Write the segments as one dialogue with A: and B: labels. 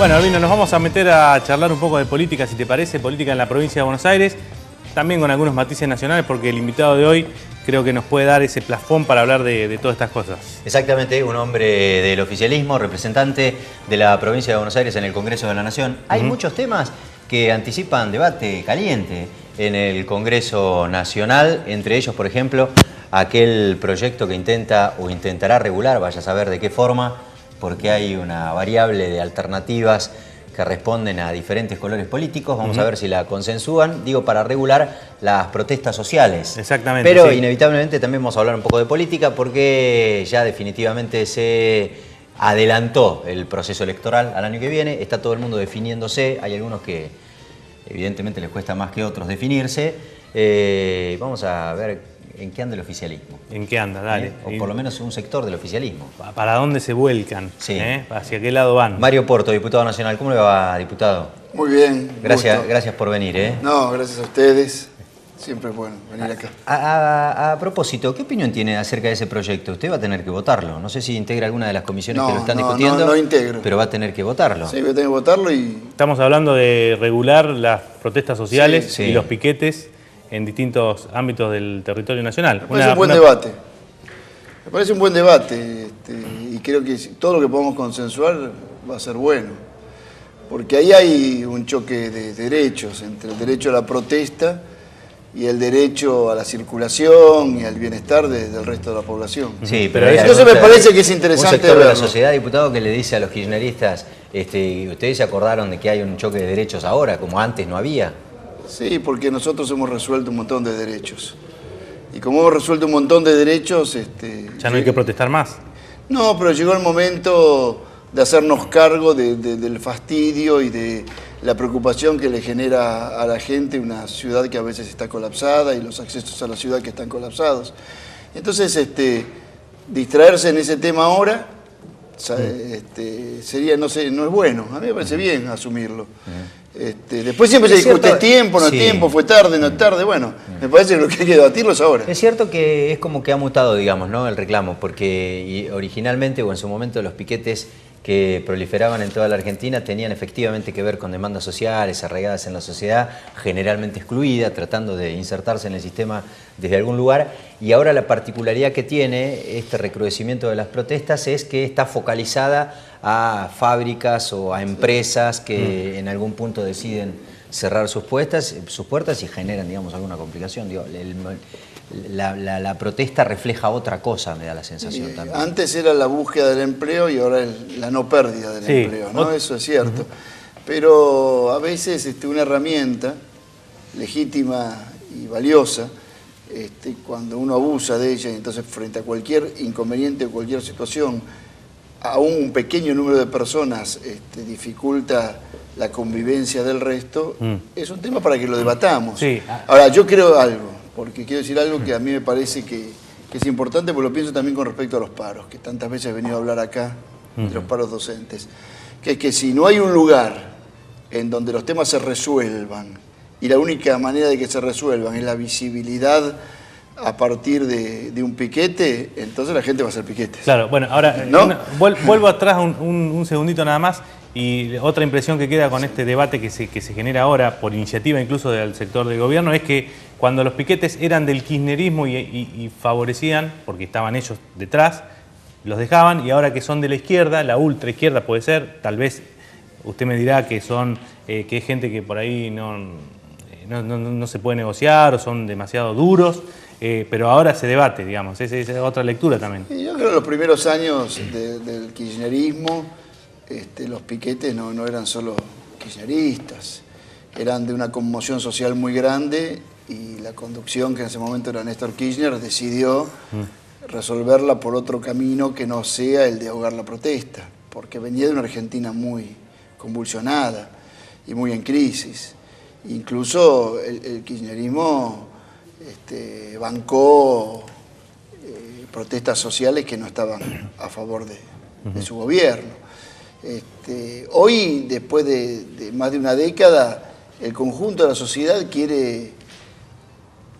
A: Bueno, Albino, nos vamos a meter a charlar un poco de política, si te parece, política en la provincia de Buenos Aires, también con algunos matices nacionales, porque el invitado de hoy creo que nos puede dar ese plafón para hablar de todas estas cosas.
B: Exactamente, un hombre del oficialismo, representante de la provincia de Buenos Aires en el Congreso de la Nación. Hay muchos temas que anticipan debate caliente en el Congreso Nacional, entre ellos, por ejemplo, aquel proyecto que intenta o intentará regular, vaya a saber de qué forma, porque hay una variable de alternativas que responden a diferentes colores políticos. Vamos a ver si la consensúan, digo, para regular las protestas sociales.
A: Exactamente.
B: Pero
A: sí,
B: inevitablemente también vamos a hablar un poco de política porque ya definitivamente se adelantó el proceso electoral al año que viene. Está todo el mundo definiéndose. Hay algunos que evidentemente les cuesta más que otros definirse. Vamos a ver en qué anda el oficialismo.
A: ¿En qué anda? Dale.
B: O por lo menos un sector del oficialismo.
A: ¿Para dónde se vuelcan?
B: Sí.
A: ¿Hacia qué lado van?
B: Mario Porto, diputado nacional. ¿Cómo le va, diputado?
C: Muy bien.
B: Gracias por venir.
C: No, gracias a ustedes. Siempre es bueno venir acá.
B: A propósito, ¿qué opinión tiene acerca de ese proyecto? Usted va a tener que votarlo. No sé si integra alguna de las comisiones que lo están discutiendo.
C: No integro.
B: Pero va a tener que votarlo.
C: Sí, voy a tener que votarlo y...
A: Estamos hablando de regular las protestas sociales
B: Sí.
A: y los piquetes en distintos ámbitos del territorio nacional.
C: Me parece un buen debate. Me parece un buen debate y creo que todo lo que podamos consensuar va a ser bueno. Porque ahí hay un choque de derechos entre el derecho a la protesta y el derecho a la circulación y al bienestar del resto de la población.
B: Sí, pero
C: entonces me parece que es interesante
B: un sector de la
C: verlo.
B: sociedad, diputado, que le dice a los kirchneristas, ¿ustedes se acordaron de que hay un choque de derechos ahora, como antes no había?
C: Sí, porque nosotros hemos resuelto un montón de derechos. Y como hemos resuelto un montón de derechos...
A: ¿Ya no hay que protestar más?
C: No, pero llegó el momento de hacernos cargo del fastidio y de la preocupación que le genera a la gente una ciudad que a veces está colapsada y los accesos a la ciudad que están colapsados. Entonces, distraerse en ese tema ahora sería, no sé, no es bueno. A mí me parece bien asumirlo. Después siempre se discute, ¿es tiempo, no es tiempo? ¿Fue tarde, no es tarde? Bueno, me parece que lo que hay que debatirlo es ahora.
B: Es cierto que es como que ha mutado, digamos, ¿no?, el reclamo, porque originalmente o en su momento los piquetes que proliferaban en toda la Argentina tenían efectivamente que ver con demandas sociales arraigadas en la sociedad, generalmente excluida, tratando de insertarse en el sistema desde algún lugar. Y ahora la particularidad que tiene este recrudecimiento de las protestas es que está focalizada a fábricas o a empresas que en algún punto deciden cerrar sus puertas y generan, digamos, alguna complicación. Digo, la protesta refleja otra cosa, me da la sensación también.
C: Antes era la búsqueda del empleo y ahora la no pérdida del empleo, ¿no? Eso es cierto. Pero a veces una herramienta legítima y valiosa, cuando uno abusa de ella, y entonces frente a cualquier inconveniente o cualquier situación, aún un pequeño número de personas dificulta la convivencia del resto, es un tema para que lo debatamos.
A: Sí.
C: Ahora, yo creo algo, porque quiero decir algo que a mí me parece que es importante, porque lo pienso también con respecto a los paros, que tantas veces he venido a hablar acá, de los paros docentes, que es que si no hay un lugar en donde los temas se resuelvan, y la única manera de que se resuelvan es la visibilidad a partir de un piquete, entonces la gente va a hacer piquetes.
A: Claro, bueno, ahora
C: ¿no?
A: vuelvo atrás un segundito nada más, y otra impresión que queda con este debate que se genera ahora, por iniciativa incluso del sector del gobierno, es que cuando los piquetes eran del kirchnerismo y favorecían, porque estaban ellos detrás, los dejaban, y ahora que son de la izquierda, la ultraizquierda puede ser, tal vez usted me dirá que que es gente que por ahí no se puede negociar o son demasiado duros, pero ahora se debate, digamos, esa es otra lectura también.
C: Yo creo que los primeros años del kirchnerismo, los piquetes no eran solo kirchneristas, eran de una conmoción social muy grande y la conducción, que en ese momento era Néstor Kirchner, decidió resolverla por otro camino que no sea el de ahogar la protesta, porque venía de una Argentina muy convulsionada y muy en crisis. Incluso el kirchnerismo bancó protestas sociales que no estaban a favor de su gobierno. Hoy, después de más de una década, el conjunto de la sociedad quiere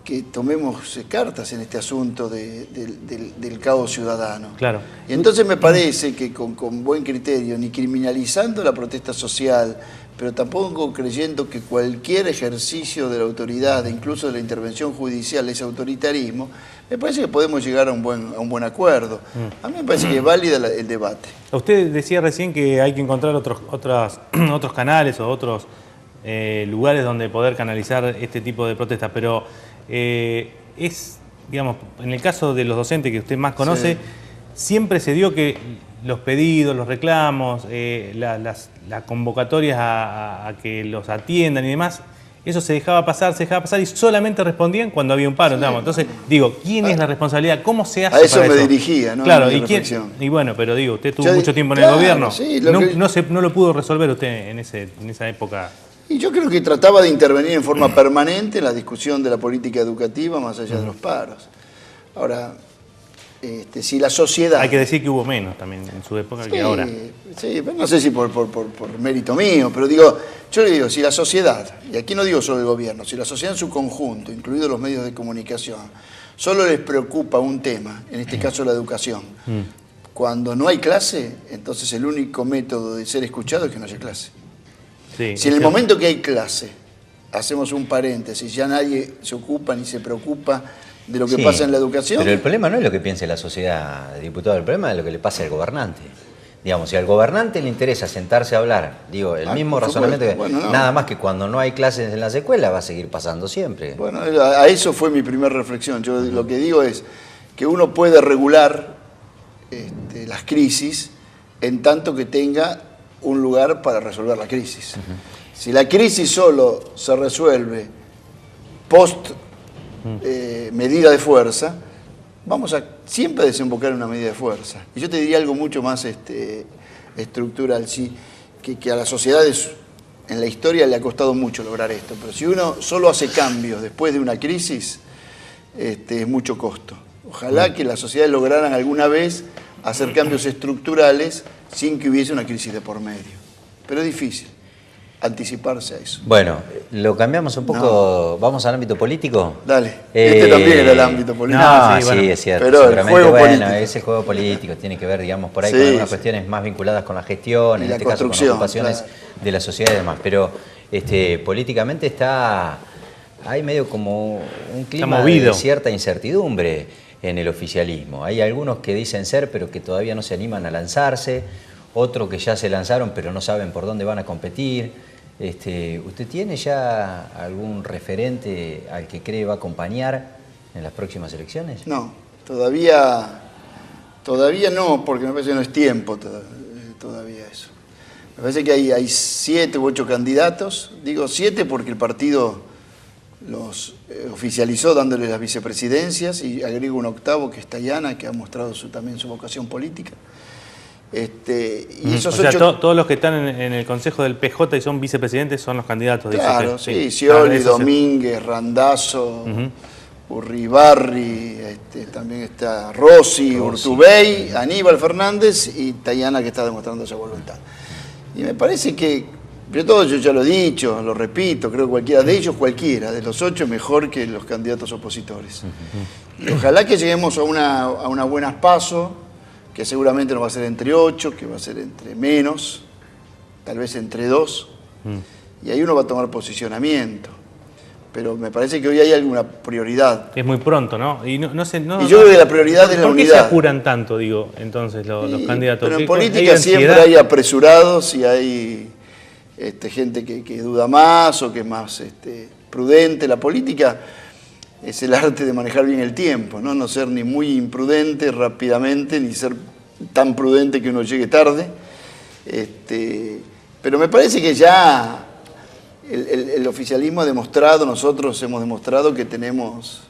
C: que tomemos cartas en este asunto del caos ciudadano.
A: Claro.
C: Y entonces me parece que con buen criterio, ni criminalizando la protesta social, pero tampoco creyendo que cualquier ejercicio de la autoridad, incluso de la intervención judicial, es autoritarismo, me parece que podemos llegar a un buen acuerdo. A mí me parece que es válida el debate.
A: Usted decía recién que hay que encontrar otros canales o otros lugares donde poder canalizar este tipo de protestas, pero digamos, en el caso de los docentes que usted más conoce, siempre se dio que los pedidos, los reclamos, las convocatorias a que los atiendan y demás, eso se dejaba pasar y solamente respondían cuando había un paro. Sí. Entonces, digo, ¿quién es la responsabilidad? ¿Cómo se hace?
C: A eso me dirigía, ¿no?
A: Claro, y bueno, pero digo, usted tuvo mucho tiempo en el gobierno. Sí, no lo pudo resolver usted en esa época.
C: Y yo creo que trataba de intervenir en forma permanente en la discusión de la política educativa más allá de los paros. Ahora, si la sociedad...
A: Hay que decir que hubo menos también en su época que ahora.
C: Sí, no sé si por mérito mío, pero digo, yo le digo, si la sociedad, y aquí no digo solo el gobierno, si la sociedad en su conjunto, incluidos los medios de comunicación, solo les preocupa un tema, en este caso la educación, cuando no hay clase, entonces el único método de ser escuchado es que no haya clase. Sí, si en el momento que hay clase, hacemos un paréntesis, ya nadie se ocupa ni se preocupa de lo que pasa en la educación.
B: Pero el problema no es lo que piense la sociedad, diputado, el problema es lo que le pasa al gobernante. Digamos, si al gobernante le interesa sentarse a hablar, digo, el mismo razonamiento, nada más que cuando no hay clases en las escuelas va a seguir pasando siempre.
C: Bueno, a eso fue mi primera reflexión. Yo lo que digo es que uno puede regular las crisis en tanto que tenga un lugar para resolver la crisis. Si la crisis solo se resuelve post medida de fuerza, vamos a siempre desembocar en una medida de fuerza. Y yo te diría algo mucho más estructural, que a las sociedades en la historia le ha costado mucho lograr esto, pero si uno solo hace cambios después de una crisis, es mucho costo. Ojalá que las sociedades lograran alguna vez hacer cambios estructurales sin que hubiese una crisis de por medio. Pero es difícil anticiparse a eso.
B: Bueno, lo cambiamos un poco, vamos al ámbito político.
C: Dale, también era el ámbito político.
B: No, sí, es cierto.
C: Pero
B: seguramente,
C: el juego político.
B: Ese juego político tiene que ver, digamos, por ahí con algunas cuestiones más vinculadas con la gestión, en este caso con ocupaciones de la sociedad y demás. Pero políticamente hay medio como un clima de cierta incertidumbre en el oficialismo. Hay algunos que dicen ser, pero que todavía no se animan a lanzarse, otros que ya se lanzaron, pero no saben por dónde van a competir. ¿Usted tiene ya algún referente al que cree va a acompañar en las próximas elecciones?
C: No, todavía no, porque me parece que no es tiempo todavía eso. Me parece que hay 7 u 8 candidatos. Digo 7 porque el partido los oficializó dándoles las vicepresidencias, y agrego un 8º que es Tayana, que ha mostrado también su vocación política. Y esos 8...
A: todos los que están en el Consejo del PJ y son vicepresidentes son los candidatos.
C: Claro, sí, Scioli, Domínguez, Randazzo, Urribarri, también está Rossi, Urtubey, Aníbal Fernández y Tayana, que está demostrando esa voluntad. Y me parece que, pero todo yo ya lo he dicho, lo repito, creo que cualquiera de ellos, de los 8 es mejor que los candidatos opositores. Y ojalá que lleguemos a una buena paso, que seguramente no va a ser entre 8, que va a ser entre menos, tal vez entre 2, y ahí uno va a tomar posicionamiento. Pero me parece que hoy hay alguna prioridad.
A: Es muy pronto, ¿no? Y yo
C: creo que la prioridad es la unidad.
A: ¿Por qué se apuran tanto, digo, entonces los candidatos?
C: Pero en política siempre hay apresurados y hay gente que duda más o que es más prudente. La política es el arte de manejar bien el tiempo, ¿no? No ser ni muy imprudente rápidamente, ni ser tan prudente que uno llegue tarde. Pero me parece que ya el oficialismo ha demostrado, nosotros hemos demostrado que tenemos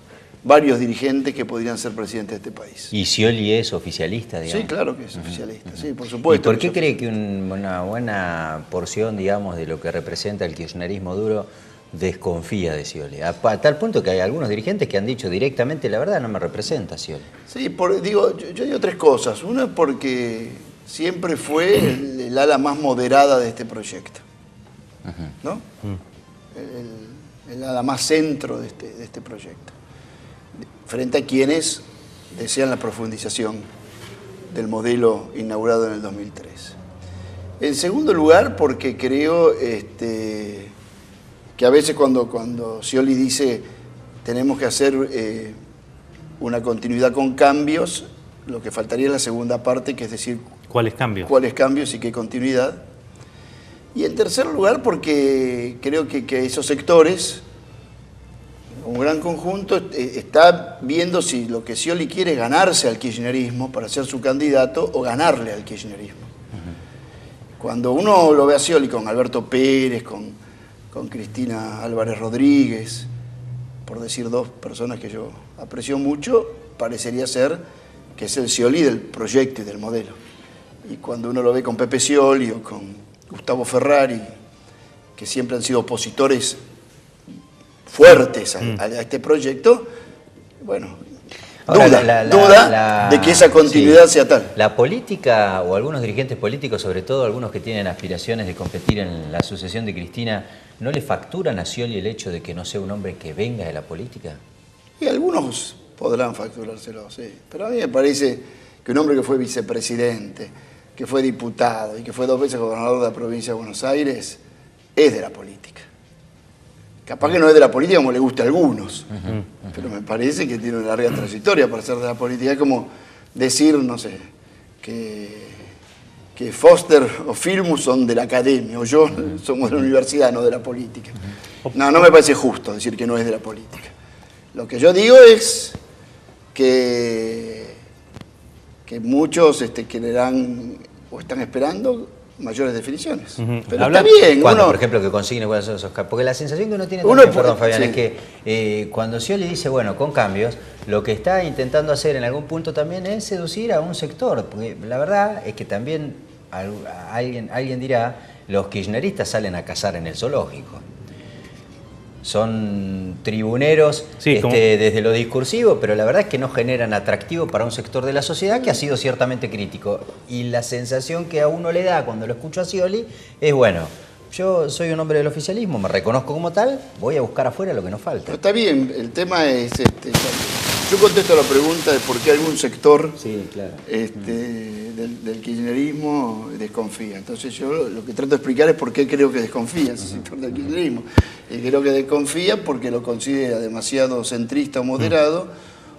C: varios dirigentes que podrían ser presidentes de este país.
B: ¿Y Scioli es oficialista, digamos?
C: Sí, claro que es oficialista, sí, por supuesto.
B: ¿Y por qué cree que una buena porción, digamos, de lo que representa el kirchnerismo duro desconfía de Scioli? A tal punto que hay algunos dirigentes que han dicho directamente, la verdad no me representa Scioli. Sí,
C: yo digo 3 cosas. Una es porque siempre fue el ala más moderada de este proyecto, ¿no? El ala más centro de este proyecto. frente a quienes desean la profundización del modelo inaugurado en el 2003. En segundo lugar, porque creo que a veces cuando Scioli dice tenemos que hacer una continuidad con cambios, lo que faltaría es la segunda parte, que es decir,
A: ¿cuáles cambios?
C: ¿Cuáles cambios y qué continuidad? Y en tercer lugar, porque creo que esos sectores, un gran conjunto, está viendo si lo que Scioli quiere es ganarse al kirchnerismo para ser su candidato o ganarle al kirchnerismo. Cuando uno lo ve a Scioli con Alberto Pérez, con Cristina Álvarez Rodríguez, por decir dos personas que yo aprecio mucho, parecería ser que es el Scioli del proyecto y del modelo. Y cuando uno lo ve con Pepe Scioli o con Gustavo Ferrari, que siempre han sido opositores fuertes a este proyecto, bueno,
B: ahora,
C: duda de que esa continuidad sea tal.
B: La política, o algunos dirigentes políticos, sobre todo algunos que tienen aspiraciones de competir en la sucesión de Cristina, ¿no le facturan a Scioli el hecho de que no sea un hombre que venga de la política?
C: Y algunos podrán facturárselo, sí. Pero a mí me parece que un hombre que fue vicepresidente, que fue diputado y que fue 2 veces gobernador de la provincia de Buenos Aires, es de la política. Capaz que no es de la política como le gusta a algunos, pero me parece que tiene una larga trayectoria para ser de la política. Es como decir, no sé, que Foster o Filmus son de la academia, o yo somos de la universidad, no de la política. No me parece justo decir que no es de la política. Lo que yo digo es que muchos quererán o están esperando mayores definiciones. Pero está bien.
B: ¿Cuándo, por ejemplo, que consigne cuáles son esos cambios? Porque la sensación que uno tiene también, perdón, Fabián, sí, es que cuando Scioli dice, bueno, con cambios, lo que está intentando hacer en algún punto también es seducir a un sector. Porque la verdad es que también alguien dirá, los kirchneristas salen a cazar en el zoológico. Son tribuneros, sí, desde lo discursivo, pero la verdad es que no generan atractivo para un sector de la sociedad que ha sido ciertamente crítico. Y la sensación que a uno le da cuando lo escucho a Scioli es, bueno, yo soy un hombre del oficialismo, me reconozco como tal, voy a buscar afuera lo que nos falta.
C: Pero está bien, el tema es, yo contesto la pregunta de por qué algún sector, sí, claro, del kirchnerismo desconfía. Entonces yo lo que trato de explicar es por qué creo que desconfía ese sector del kirchnerismo. Y creo que desconfía porque lo considera demasiado centrista o moderado,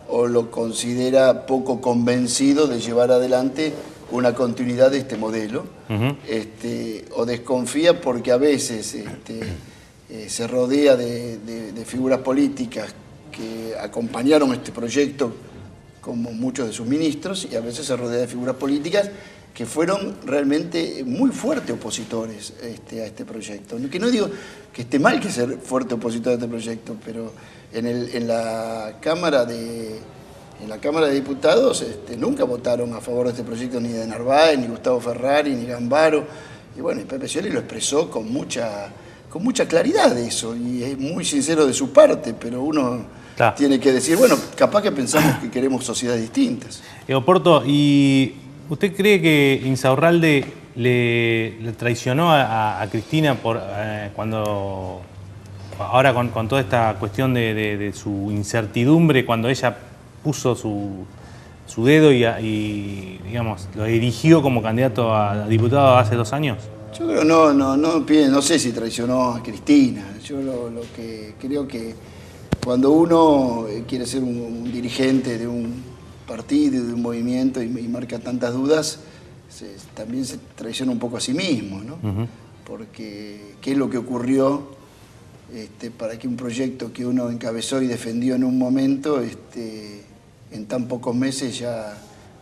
C: o lo considera poco convencido de llevar adelante una continuidad de este modelo, o desconfía porque a veces se rodea de figuras políticas que acompañaron este proyecto, como muchos de sus ministros, y a veces se rodea de figuras políticas que fueron realmente muy fuertes opositores a este proyecto. Que no digo que esté mal que ser fuerte opositor a este proyecto, pero en la Cámara de Diputados nunca votaron a favor de este proyecto ni de Narváez, ni Gustavo Ferrari, ni Gambaro. Y bueno, Pepe Scioli lo expresó con mucha claridad eso, y es muy sincero de su parte, pero uno tiene que decir, bueno, capaz que pensamos que queremos sociedades distintas.
A: Oporto, ¿y usted cree que Insaurralde le traicionó a Cristina cuando ahora con toda esta cuestión de su incertidumbre, cuando ella puso su dedo y digamos, lo dirigió como candidato a diputado hace 2 años?
C: Yo creo no sé si traicionó a Cristina. Yo lo que creo que cuando uno quiere ser un dirigente de un partido, de un movimiento y marca tantas dudas, también se traiciona un poco a sí mismo, ¿no? Porque ¿qué es lo que ocurrió para que un proyecto que uno encabezó y defendió en un momento, en tan pocos meses ya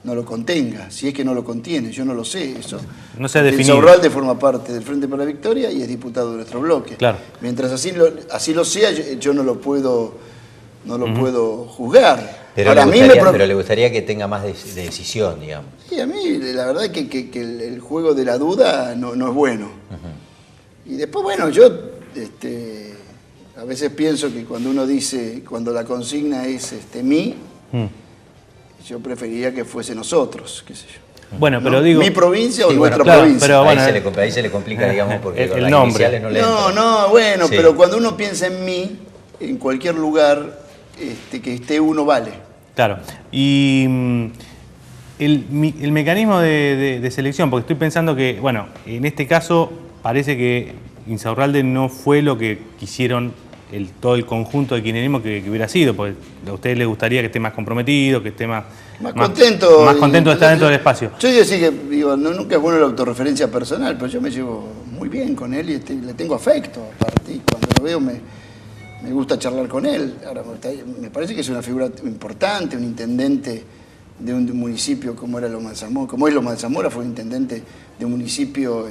C: no lo contenga? Si es que no lo contiene, yo no lo sé. Eso
A: no se ha definido.
C: Insaurralde forma parte del Frente para la Victoria y es diputado de nuestro bloque.
A: Claro.
C: Mientras así lo sea, yo no lo puedo juzgar.
B: Pero le gustaría que tenga más de decisión, digamos.
C: Sí, a mí la verdad es que el juego de la duda no es bueno. Y después, bueno, yo a veces pienso que cuando la consigna es mí, yo preferiría que fuese nosotros, qué sé yo.
A: Bueno, pero
C: ¿no?
A: digo...
C: ¿Mi provincia o
B: sí,
C: nuestra
B: bueno,
C: provincia?
B: Pero bueno, ahí se le complica, digamos, porque
A: el nombre.
B: No,
C: bueno, sí. Pero cuando uno piensa en mí, en cualquier lugar, que esté uno vale.
A: Claro. Y el mecanismo de selección, porque estoy pensando que, bueno, en este caso parece que Insaurralde no fue lo que quisieron todo el conjunto de kirchnerismo que hubiera sido, porque a ustedes les gustaría que esté más comprometido, que esté más contento de estar dentro del espacio.
C: Yo decía que, digo, nunca es bueno la autorreferencia personal, pero yo me llevo muy bien con él y le tengo afecto. Aparte, cuando lo veo me gusta charlar con él. Ahora, me parece que es una figura importante, un intendente de un municipio como era Loma de Zamora, como es Loma de Zamora, fue un intendente de un municipio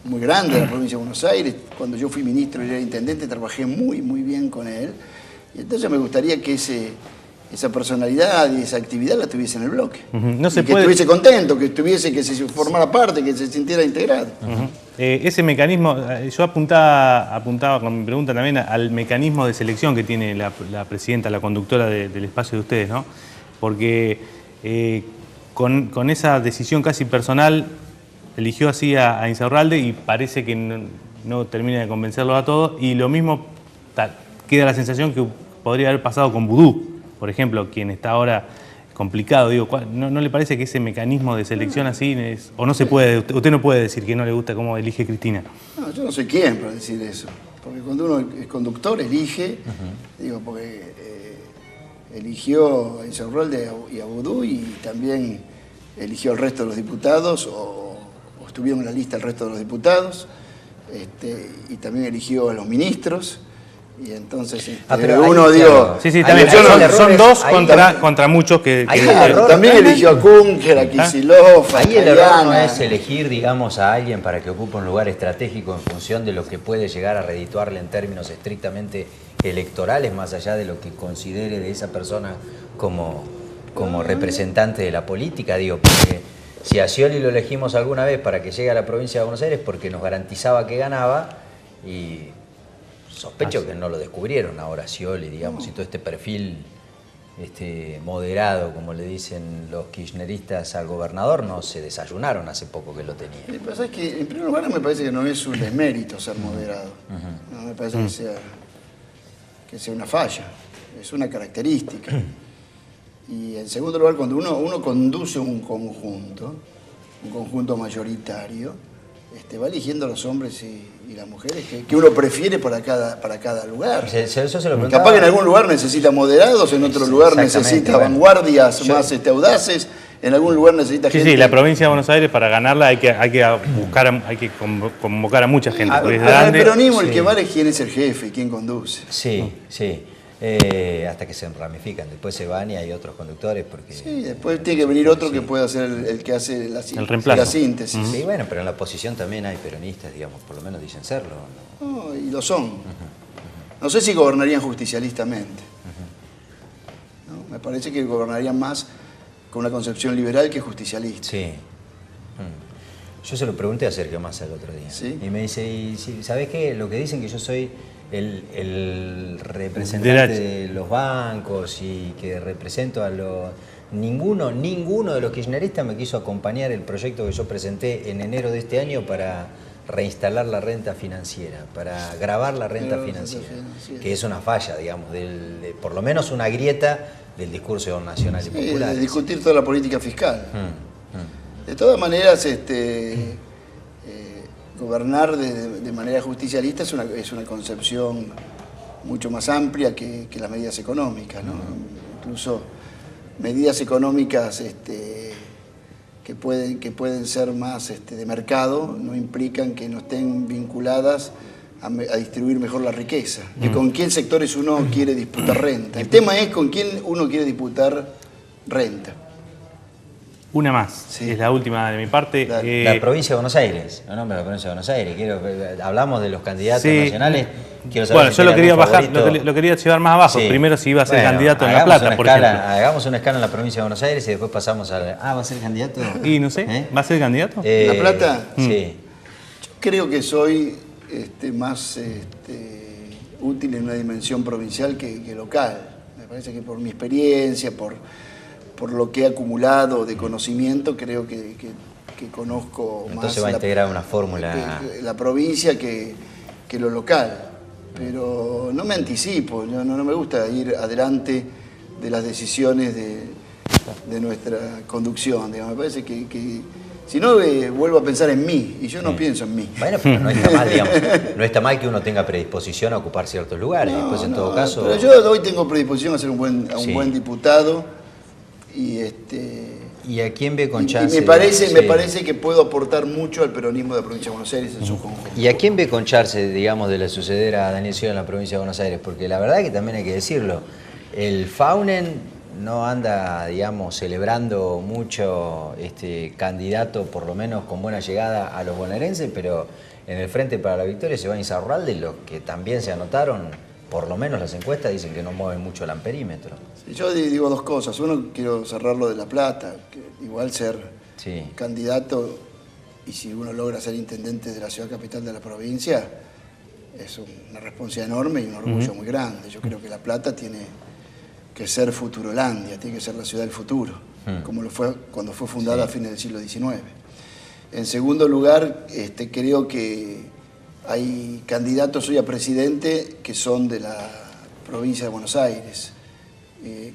C: muy grande de la provincia de Buenos Aires. Cuando yo fui ministro y era intendente, trabajé muy bien con él. Y entonces me gustaría que esa personalidad y esa actividad la tuviese en el bloque.
A: No se
C: que
A: puede...
C: estuviese contento, que se formara parte, que se sintiera integrado.
A: Ese mecanismo, yo apuntaba con mi pregunta también al mecanismo de selección que tiene la presidenta, la conductora del espacio de ustedes, ¿no? Porque con esa decisión casi personal eligió así a Insaurralde y parece que no termina de convencerlos a todos, y lo mismo queda la sensación que podría haber pasado con Vudú, por ejemplo, quien está ahora complicado. Digo, ¿no le parece que ese mecanismo de selección así o no se puede, usted no puede decir que no le gusta cómo elige Cristina?
C: No, yo no soy quien para decir eso, porque cuando uno es conductor elige, digo, porque eligió a Insaurralde y a Vudú y también eligió al resto de los diputados o estuvieron en la lista el resto de los diputados, y también eligió a los ministros, y entonces
B: pero
C: uno
B: ahí,
C: digo...
A: Sí, también son dos contra muchos que
C: también eligió a Kunkel, a Kicillof, a
B: ahí el error no es elegir, digamos, a alguien para que ocupe un lugar estratégico en función de lo que puede llegar a redituarle en términos estrictamente electorales, más allá de lo que considere de esa persona como representante de la política, digo, porque si a Scioli lo elegimos alguna vez para que llegue a la provincia de Buenos Aires porque nos garantizaba que ganaba, y sospecho que no lo descubrieron ahora Scioli, digamos, y todo este perfil moderado, como le dicen los kirchneristas al gobernador, no se desayunaron hace poco que lo tenían.
C: Lo que pasa es que, en primer lugar, me parece que no es un desmérito ser moderado. No me parece que sea una falla, es una característica. Y en segundo lugar, cuando uno conduce un conjunto mayoritario, va eligiendo a los hombres y las mujeres que uno prefiere para cada lugar.
B: Eso se lo
C: Capaz que en algún lugar necesita moderados, en otro lugar necesita vanguardias más audaces, en algún lugar necesita gente...
A: Sí, la provincia de Buenos Aires para ganarla hay que convocar a mucha gente.
C: Para el peronismo el que vale es quién es el jefe y quién conduce.
B: Sí. Hasta que se ramifican, después se van y hay otros conductores porque...
C: Sí, después tiene que venir otro que pueda ser el que hace la síntesis.
B: Sí, bueno, pero en la oposición también hay peronistas, digamos, por lo menos dicen serlo.
C: No, y lo son. No sé si gobernarían justicialistamente. ¿No? Me parece que gobernarían más con una concepción liberal que justicialista.
B: Sí. Yo se lo pregunté a Sergio Massa el otro día.
C: ¿Sí?
B: Y me dice, ¿sabés qué? Lo que dicen que yo soy el representante de los bancos y que represento a los... Ninguno de los kirchneristas me quiso acompañar el proyecto que yo presenté en enero de este año para reinstalar la renta financiera, para gravar la renta financiera, que es una falla, digamos, por lo menos una grieta del discurso nacional y popular.
C: De discutir toda la política fiscal. De todas maneras, gobernar de manera justicialista es una concepción mucho más amplia que las medidas económicas, ¿no? Incluso medidas económicas que pueden ser más de mercado no implican que no estén vinculadas a distribuir mejor la riqueza. Y con quién sectores uno quiere disputar renta. El tema es con quién uno quiere disputar renta.
A: Una más, es la última de mi parte.
B: La provincia de Buenos Aires, el nombre de la provincia de Buenos Aires. Hablamos de los candidatos nacionales. Quiero saber
A: bueno, yo lo quería bajar, lo quería llevar más abajo. Primero si iba a ser candidato en La Plata, por ejemplo.
B: Hagamos una escala en la provincia de Buenos Aires y después pasamos al... ¿va a ser candidato?
A: Y no sé, ¿va a ser candidato?
C: ¿La Plata?
B: Sí.
C: Yo creo que soy más útil en una dimensión provincial que local. Me parece que por mi experiencia, por lo que he acumulado de conocimiento, creo que conozco
B: Entonces
C: más
B: va a integrar una fórmula...
C: la provincia que lo local. pero no me anticipo, no me gusta ir adelante de las decisiones de nuestra conducción, digamos. Me parece que si no, vuelvo a pensar en mí, y yo no pienso en mí.
B: Bueno, pero no está mal, digamos. No está mal que uno tenga predisposición a ocupar ciertos lugares. Después, en todo caso...
C: Pero yo hoy tengo predisposición a ser un buen diputado,
B: ¿Y a quién ve con chance?
C: Y me parece que puedo aportar mucho al peronismo de la provincia de Buenos Aires en su conjunto.
B: ¿Y a quién ve con chance, digamos, de suceder a Daniel Scioli en la provincia de Buenos Aires? Porque la verdad es que también hay que decirlo, el Faunen no anda, digamos, celebrando mucho candidato, por lo menos con buena llegada a los bonaerenses, pero en el Frente para la Victoria se va a Insaurralde, los que también se anotaron, por lo menos las encuestas dicen que no mueven mucho el amperímetro.
C: Sí, yo digo dos cosas. Uno, quiero cerrar lo de La Plata, que igual ser candidato, y si uno logra ser intendente de la ciudad capital de la provincia, es una responsabilidad enorme y un orgullo muy grande. Yo creo que La Plata tiene que ser Futurolandia, tiene que ser la ciudad del futuro, como lo fue cuando fue fundada a fines del siglo XIX. En segundo lugar, creo que hay candidatos hoy a presidente que son de la provincia de Buenos Aires.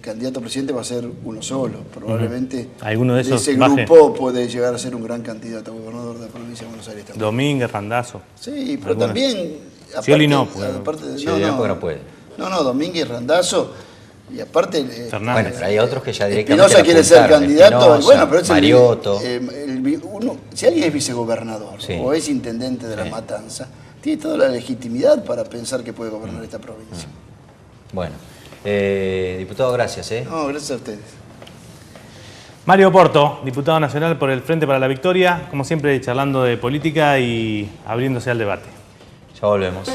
C: Candidato a presidente va a ser uno solo. Probablemente
A: ¿Alguno de esos
C: ese grupo puede llegar a ser un gran candidato a gobernador de la provincia de Buenos Aires también.
A: Domínguez, Randazzo.
C: Sí, pero también...
A: Scioli no,
B: no puede.
C: No, Domínguez, Randazzo, y aparte...
A: Fernández.
B: Bueno, pero hay otros que ya directamente...
C: Espinosa quiere ser candidato,
B: Espinosa,
C: bueno, pero es
B: Mariotto.
C: Si alguien es vicegobernador o es intendente de La Matanza, tiene toda la legitimidad para pensar que puede gobernar esta provincia.
B: Bueno, diputado, gracias.
C: No, gracias a ustedes.
A: Mario Porto, diputado nacional por el Frente para la Victoria, como siempre charlando de política y abriéndose al debate.
B: Ya volvemos.